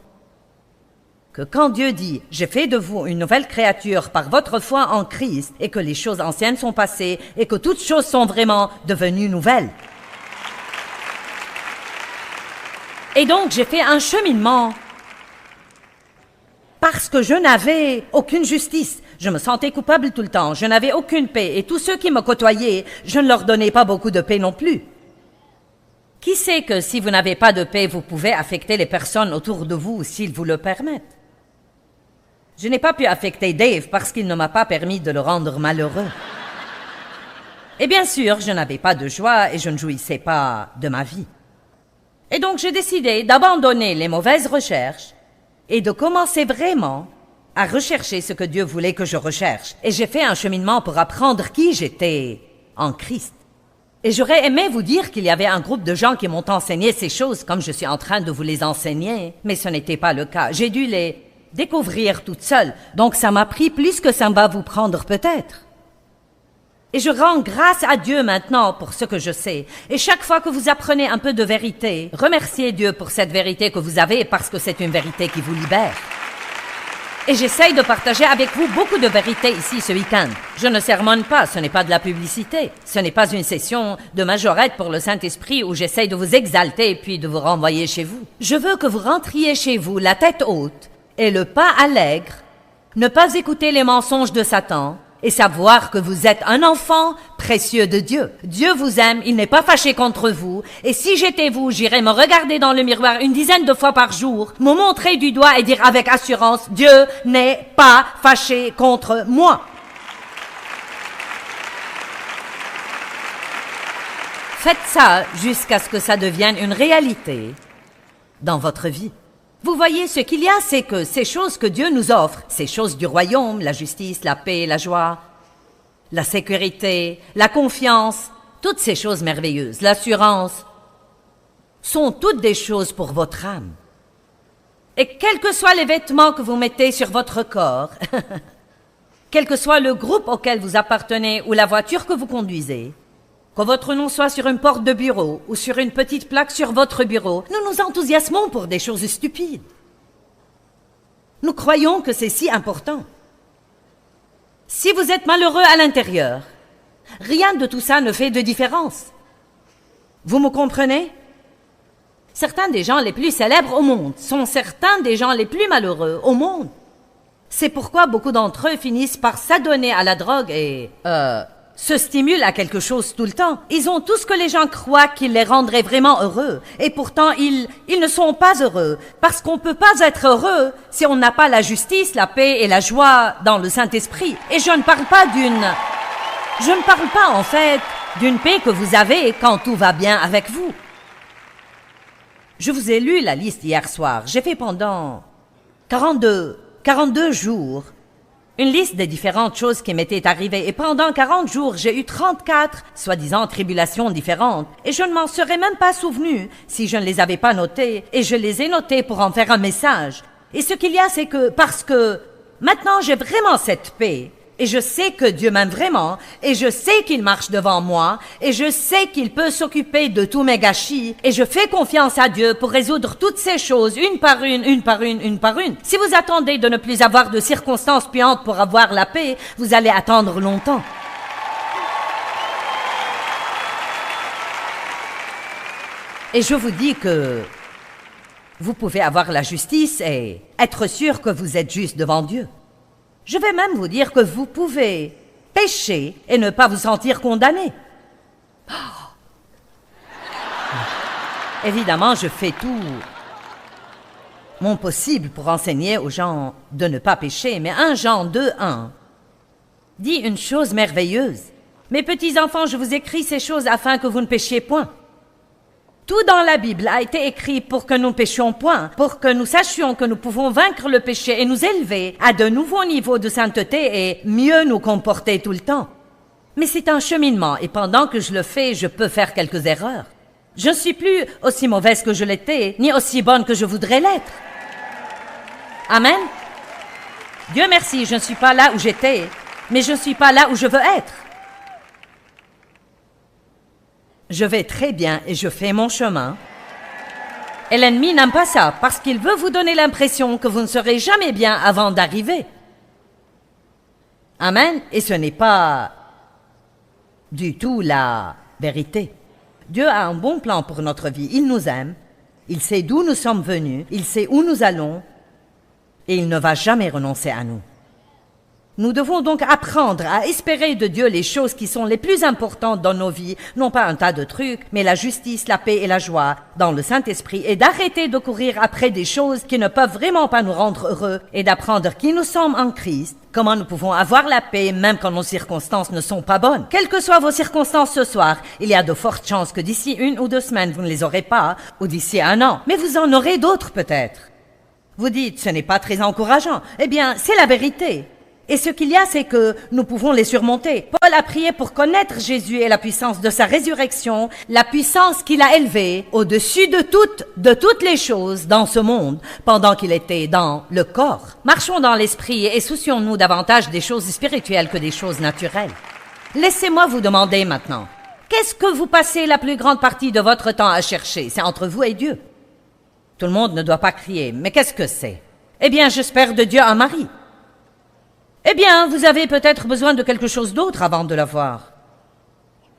que quand Dieu dit « J'ai fait de vous une nouvelle créature par votre foi en Christ et que les choses anciennes sont passées et que toutes choses sont vraiment devenues nouvelles. » Et donc, j'ai fait un cheminement parce que je n'avais aucune justice. Je me sentais coupable tout le temps. Je n'avais aucune paix. Et tous ceux qui me côtoyaient, je ne leur donnais pas beaucoup de paix non plus. Qui sait que si vous n'avez pas de paix, vous pouvez affecter les personnes autour de vous s'ils vous le permettent? Je n'ai pas pu affecter Dave parce qu'il ne m'a pas permis de le rendre malheureux. Et bien sûr, je n'avais pas de joie et je ne jouissais pas de ma vie. Et donc j'ai décidé d'abandonner les mauvaises recherches et de commencer vraiment à rechercher ce que Dieu voulait que je recherche. Et j'ai fait un cheminement pour apprendre qui j'étais en Christ. Et j'aurais aimé vous dire qu'il y avait un groupe de gens qui m'ont enseigné ces choses comme je suis en train de vous les enseigner, mais ce n'était pas le cas. J'ai dû les découvrir toute seule, donc ça m'a pris plus que ça va vous prendre peut-être. Et je rends grâce à Dieu maintenant pour ce que je sais. Et chaque fois que vous apprenez un peu de vérité, remerciez Dieu pour cette vérité que vous avez parce que c'est une vérité qui vous libère. Et j'essaye de partager avec vous beaucoup de vérités ici ce week-end. Je ne sermonne pas, ce n'est pas de la publicité. Ce n'est pas une session de majorette pour le Saint-Esprit où j'essaye de vous exalter puis de vous renvoyer chez vous. Je veux que vous rentriez chez vous la tête haute et le pas allègre, ne pas écouter les mensonges de Satan et savoir que vous êtes un enfant précieux de Dieu. Dieu vous aime, il n'est pas fâché contre vous, et si j'étais vous, j'irais me regarder dans le miroir une dizaine de fois par jour, me montrer du doigt et dire avec assurance, Dieu n'est pas fâché contre moi. Faites ça jusqu'à ce que ça devienne une réalité dans votre vie. Vous voyez, ce qu'il y a, c'est que ces choses que Dieu nous offre, ces choses du royaume, la justice, la paix, la joie, la sécurité, la confiance, toutes ces choses merveilleuses, l'assurance, sont toutes des choses pour votre âme. Et quels que soient les vêtements que vous mettez sur votre corps, quel que soit le groupe auquel vous appartenez ou la voiture que vous conduisez, que votre nom soit sur une porte de bureau ou sur une petite plaque sur votre bureau, nous nous enthousiasmons pour des choses stupides. Nous croyons que c'est si important. Si vous êtes malheureux à l'intérieur, rien de tout ça ne fait de différence. Vous me comprenez? Certains des gens les plus célèbres au monde sont certains des gens les plus malheureux au monde. C'est pourquoi beaucoup d'entre eux finissent par s'adonner à la drogue et se stimulent à quelque chose tout le temps. Ils ont tout ce que les gens croient qui les rendrait vraiment heureux. Et pourtant, ils ne sont pas heureux. Parce qu'on ne peut pas être heureux si on n'a pas la justice, la paix et la joie dans le Saint-Esprit. Et je ne parle pas en fait d'une paix que vous avez quand tout va bien avec vous. Je vous ai lu la liste hier soir. J'ai fait pendant 42 jours une liste des différentes choses qui m'étaient arrivées. Et pendant 40 jours, j'ai eu 34, soi-disant, tribulations différentes. Et je ne m'en serais même pas souvenu si je ne les avais pas notées. Et je les ai notées pour en faire un message. Et ce qu'il y a, c'est que parce que maintenant j'ai vraiment cette paix, et je sais que Dieu m'aime vraiment, et je sais qu'il marche devant moi, et je sais qu'il peut s'occuper de tous mes gâchis, et je fais confiance à Dieu pour résoudre toutes ces choses, une par une. Si vous attendez de ne plus avoir de circonstances puantes pour avoir la paix, vous allez attendre longtemps. Et je vous dis que vous pouvez avoir la justice et être sûr que vous êtes juste devant Dieu. Je vais même vous dire que vous pouvez pécher et ne pas vous sentir condamné. Évidemment, je fais tout mon possible pour enseigner aux gens de ne pas pécher, mais 1 Jean 2:1 dit une chose merveilleuse. Mes petits enfants, je vous écris ces choses afin que vous ne péchiez point. Tout dans la Bible a été écrit pour que nous ne péchions point, pour que nous sachions que nous pouvons vaincre le péché et nous élever à de nouveaux niveaux de sainteté et mieux nous comporter tout le temps. Mais c'est un cheminement et pendant que je le fais, je peux faire quelques erreurs. Je ne suis plus aussi mauvaise que je l'étais, ni aussi bonne que je voudrais l'être. Amen. Dieu merci, je ne suis pas là où j'étais, mais je ne suis pas là où je veux être. Je vais très bien et je fais mon chemin. Et l'ennemi n'aime pas ça parce qu'il veut vous donner l'impression que vous ne serez jamais bien avant d'arriver. Amen. Et ce n'est pas du tout la vérité. Dieu a un bon plan pour notre vie. Il nous aime. Il sait d'où nous sommes venus. Il sait où nous allons. Et il ne va jamais renoncer à nous. Nous devons donc apprendre à espérer de Dieu les choses qui sont les plus importantes dans nos vies, non pas un tas de trucs, mais la justice, la paix et la joie dans le Saint-Esprit, et d'arrêter de courir après des choses qui ne peuvent vraiment pas nous rendre heureux, et d'apprendre qui nous sommes en Christ, comment nous pouvons avoir la paix même quand nos circonstances ne sont pas bonnes. Quelles que soient vos circonstances ce soir, il y a de fortes chances que d'ici 1 ou 2 semaines vous ne les aurez pas, ou d'ici 1 an, mais vous en aurez d'autres peut-être. Vous dites, ce n'est pas très encourageant. Eh bien, c'est la vérité. Et ce qu'il y a, c'est que nous pouvons les surmonter. Paul a prié pour connaître Jésus et la puissance de sa résurrection, la puissance qu'il a élevée au-dessus de toutes les choses dans ce monde, pendant qu'il était dans le corps. Marchons dans l'esprit et soucions-nous davantage des choses spirituelles que des choses naturelles. Laissez-moi vous demander maintenant, qu'est-ce que vous passez la plus grande partie de votre temps à chercher? C'est entre vous et Dieu. Tout le monde ne doit pas crier, mais qu'est-ce que c'est? Eh bien, j'espère de Dieu un mari. Eh bien, vous avez peut-être besoin de quelque chose d'autre avant de l'avoir.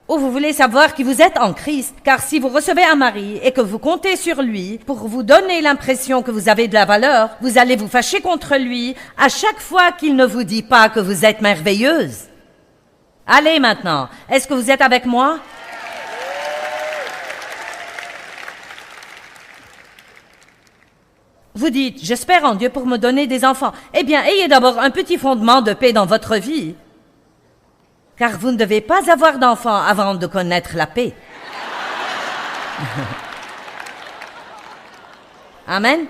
Ou vous voulez savoir qui vous êtes en Christ, car si vous recevez un mari et que vous comptez sur lui pour vous donner l'impression que vous avez de la valeur, vous allez vous fâcher contre lui à chaque fois qu'il ne vous dit pas que vous êtes merveilleuse. Allez maintenant, est-ce que vous êtes avec moi? Vous dites, j'espère en Dieu pour me donner des enfants. Eh bien, ayez d'abord un petit fondement de paix dans votre vie. Car vous ne devez pas avoir d'enfants avant de connaître la paix. Amen.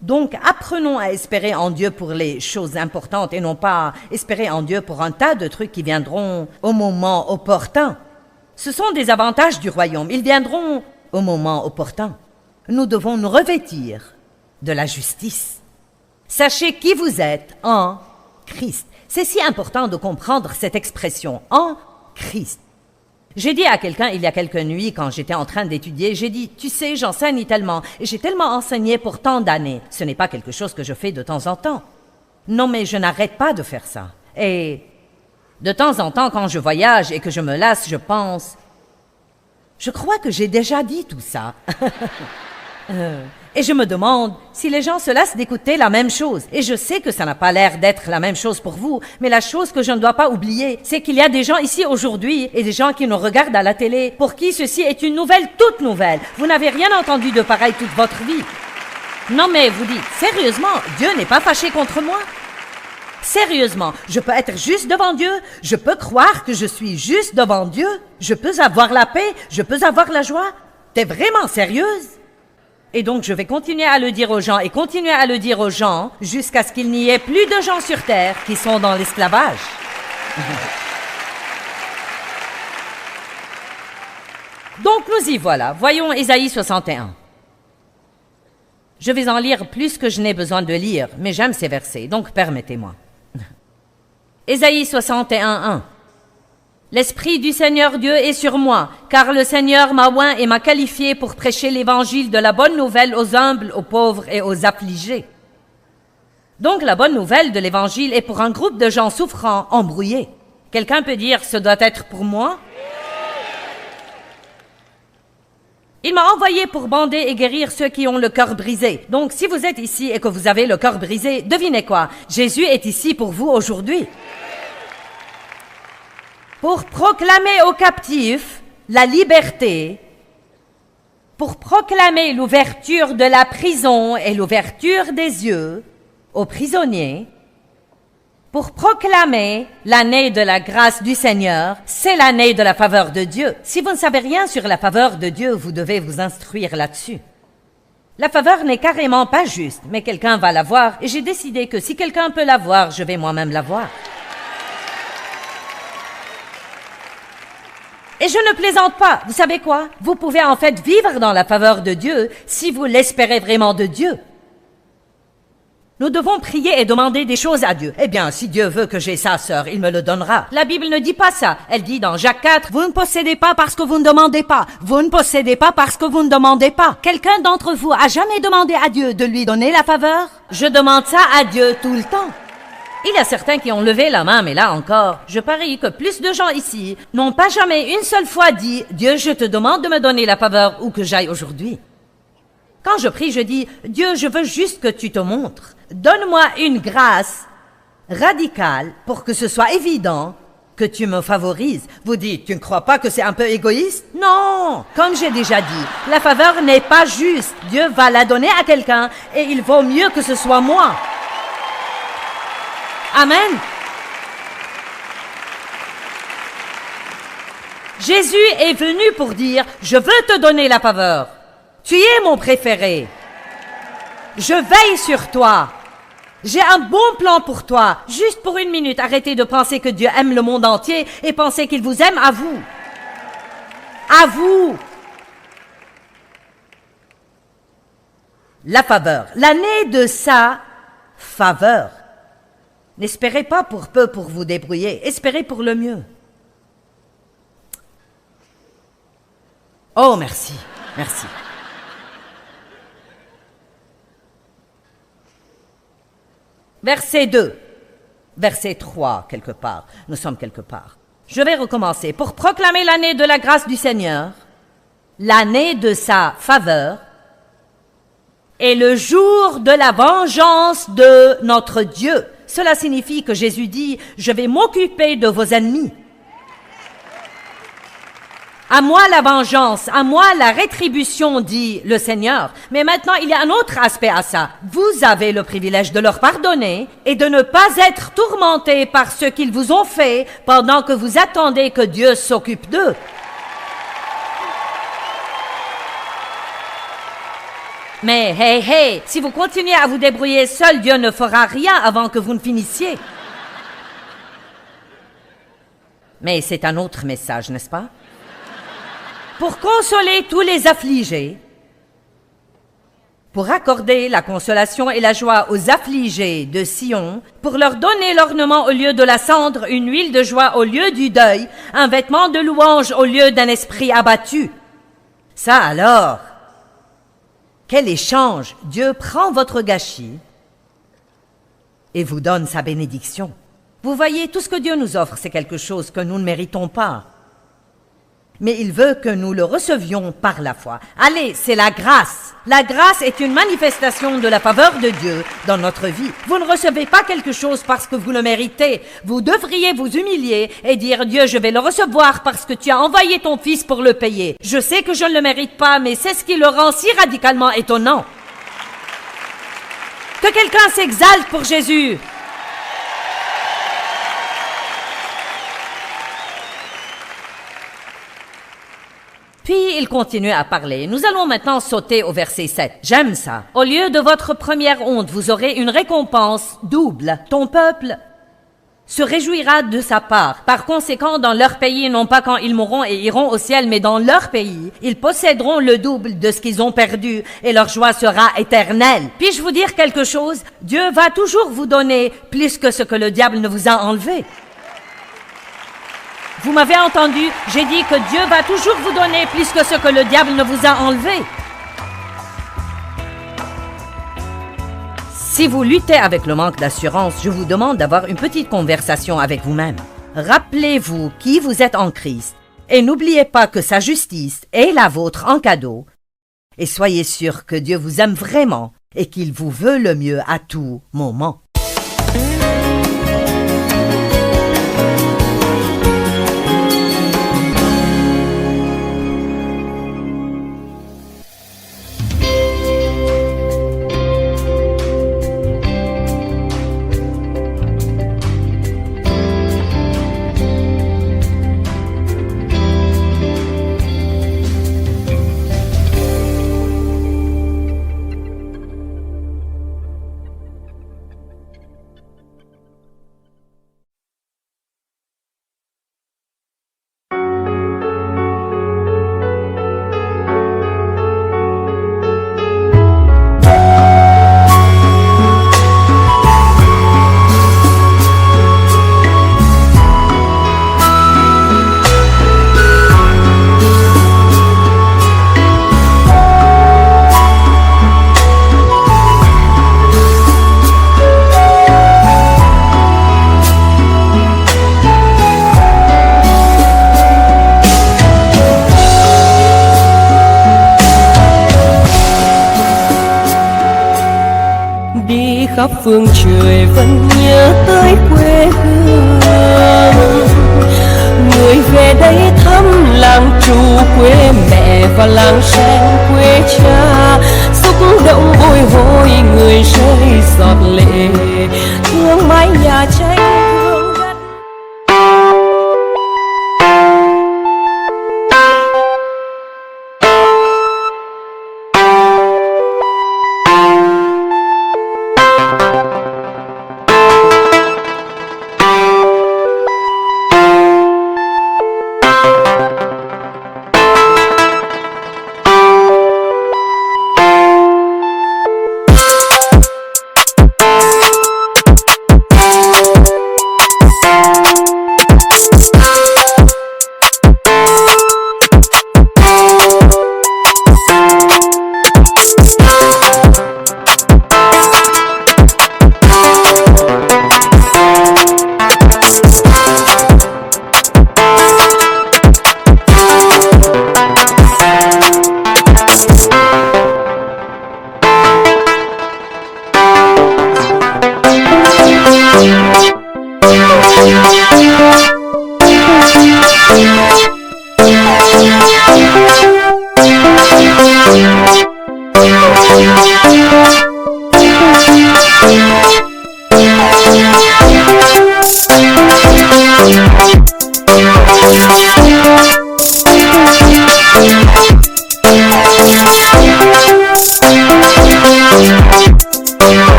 Donc, apprenons à espérer en Dieu pour les choses importantes et non pas espérer en Dieu pour un tas de trucs qui viendront au moment opportun. Ce sont des avantages du royaume. Ils viendront au moment opportun. Nous devons nous revêtir de la justice. Sachez qui vous êtes en Christ. C'est si important de comprendre cette expression, en Christ. J'ai dit à quelqu'un il y a quelques nuits, quand j'étais en train d'étudier, j'ai dit, tu sais, j'enseigne tellement, et j'ai tellement enseigné pour tant d'années. Ce n'est pas quelque chose que je fais de temps en temps. Non, mais je n'arrête pas de faire ça. Et de temps en temps, quand je voyage et que je me lasse, je pense, je crois que j'ai déjà dit tout ça. Et je me demande si les gens se lassent d'écouter la même chose. Et je sais que ça n'a pas l'air d'être la même chose pour vous, mais la chose que je ne dois pas oublier, c'est qu'il y a des gens ici aujourd'hui et des gens qui nous regardent à la télé pour qui ceci est une nouvelle toute nouvelle. Vous n'avez rien entendu de pareil toute votre vie. Non mais vous dites, sérieusement, Dieu n'est pas fâché contre moi? Sérieusement, je peux être juste devant Dieu, je peux croire que je suis juste devant Dieu, je peux avoir la paix, je peux avoir la joie. T'es vraiment sérieuse? Et donc je vais continuer à le dire aux gens et continuer à le dire aux gens jusqu'à ce qu'il n'y ait plus de gens sur terre qui sont dans l'esclavage. Donc nous y voilà. Voyons Ésaïe 61. Je vais en lire plus que je n'ai besoin de lire, mais j'aime ces versets, donc permettez-moi. Ésaïe 61:1. L'Esprit du Seigneur Dieu est sur moi, car le Seigneur m'a oint et m'a qualifié pour prêcher l'évangile de la bonne nouvelle aux humbles, aux pauvres et aux affligés. Donc la bonne nouvelle de l'évangile est pour un groupe de gens souffrants, embrouillés. Quelqu'un peut dire, ce doit être pour moi? Il m'a envoyé pour bander et guérir ceux qui ont le cœur brisé. Donc si vous êtes ici et que vous avez le cœur brisé, devinez quoi? Jésus est ici pour vous aujourd'hui. Pour proclamer aux captifs la liberté, pour proclamer l'ouverture de la prison et l'ouverture des yeux aux prisonniers, pour proclamer l'année de la grâce du Seigneur, c'est l'année de la faveur de Dieu. Si vous ne savez rien sur la faveur de Dieu, vous devez vous instruire là-dessus. La faveur n'est carrément pas juste, mais quelqu'un va la voir et j'ai décidé que si quelqu'un peut la voir, je vais moi-même la voir. Et je ne plaisante pas. Vous savez quoi? Vous pouvez en fait vivre dans la faveur de Dieu si vous l'espérez vraiment de Dieu. Nous devons prier et demander des choses à Dieu. Eh bien, si Dieu veut que j'ai ça, sœur, il me le donnera. La Bible ne dit pas ça. Elle dit dans Jacques 4, « Vous ne possédez pas parce que vous ne demandez pas. Vous ne possédez pas parce que vous ne demandez pas. » Quelqu'un d'entre vous a jamais demandé à Dieu de lui donner la faveur? Je demande ça à Dieu tout le temps. Il y a certains qui ont levé la main, mais là encore, je parie que plus de gens ici n'ont pas jamais une seule fois dit « Dieu, je te demande de me donner la faveur où que j'aille aujourd'hui. » Quand je prie, je dis « Dieu, je veux juste que tu te montres. Donne-moi une grâce radicale pour que ce soit évident que tu me favorises. » Vous dites « Tu ne crois pas que c'est un peu égoïste? » Non! Comme j'ai déjà dit, la faveur n'est pas juste. Dieu va la donner à quelqu'un et il vaut mieux que ce soit moi. Amen. Jésus est venu pour dire, je veux te donner la faveur. Tu es mon préféré. Je veille sur toi. J'ai un bon plan pour toi. Juste pour une minute, arrêtez de penser que Dieu aime le monde entier et pensez qu'il vous aime à vous. À vous. La faveur. L'année de sa faveur. N'espérez pas pour peu pour vous débrouiller, espérez pour le mieux. Oh, merci, merci. Verset 2, verset 3, quelque part. Nous sommes quelque part. Je vais recommencer. Pour proclamer l'année de la grâce du Seigneur, l'année de sa faveur, et le jour de la vengeance de notre Dieu. Cela signifie que Jésus dit, je vais m'occuper de vos ennemis. À moi la vengeance, à moi la rétribution, dit le Seigneur. Mais maintenant, il y a un autre aspect à ça. Vous avez le privilège de leur pardonner et de ne pas être tourmentés par ce qu'ils vous ont fait pendant que vous attendez que Dieu s'occupe d'eux. Mais hey, si vous continuez à vous débrouiller seul, Dieu ne fera rien avant que vous ne finissiez. Mais c'est un autre message, n'est-ce pas? Pour consoler tous les affligés, pour accorder la consolation et la joie aux affligés de Sion, pour leur donner l'ornement au lieu de la cendre, une huile de joie au lieu du deuil, un vêtement de louange au lieu d'un esprit abattu. Ça alors, quel échange! Dieu prend votre gâchis et vous donne sa bénédiction. Vous voyez, tout ce que Dieu nous offre, c'est quelque chose que nous ne méritons pas. mais il veut que nous le recevions par la foi. Allez, c'est la grâce. La grâce est une manifestation de la faveur de Dieu dans notre vie. Vous ne recevez pas quelque chose parce que vous le méritez. Vous devriez vous humilier et dire, Dieu, je vais le recevoir parce que tu as envoyé ton Fils pour le payer. Je sais que je ne le mérite pas, mais c'est ce qui le rend si radicalement étonnant. Que quelqu'un s'exalte pour Jésus. Puis il continue à parler. Nous allons maintenant sauter au verset 7. J'aime ça. Au lieu de votre première honte, vous aurez une récompense double. Ton peuple se réjouira de sa part. Par conséquent, dans leur pays, non pas quand ils mourront et iront au ciel, mais dans leur pays, ils posséderont le double de ce qu'ils ont perdu et leur joie sera éternelle. Puis-je vous dire quelque chose? Dieu va toujours vous donner plus que ce que le diable ne vous a enlevé. Vous m'avez entendu, j'ai dit que Dieu va toujours vous donner plus que ce que le diable ne vous a enlevé. Si vous luttez avec le manque d'assurance, je vous demande d'avoir une petite conversation avec vous-même. Rappelez-vous qui vous êtes en Christ et n'oubliez pas que sa justice est la vôtre en cadeau. Et soyez sûr que Dieu vous aime vraiment et qu'il vous veut le mieux à tout moment. khắp phương trời vẫn nhớ tới quê hương. Người về đây thăm làng trù quê mẹ và làng sen quê cha, xúc động bồi hồi người rơi giọt lệ thương mái nhà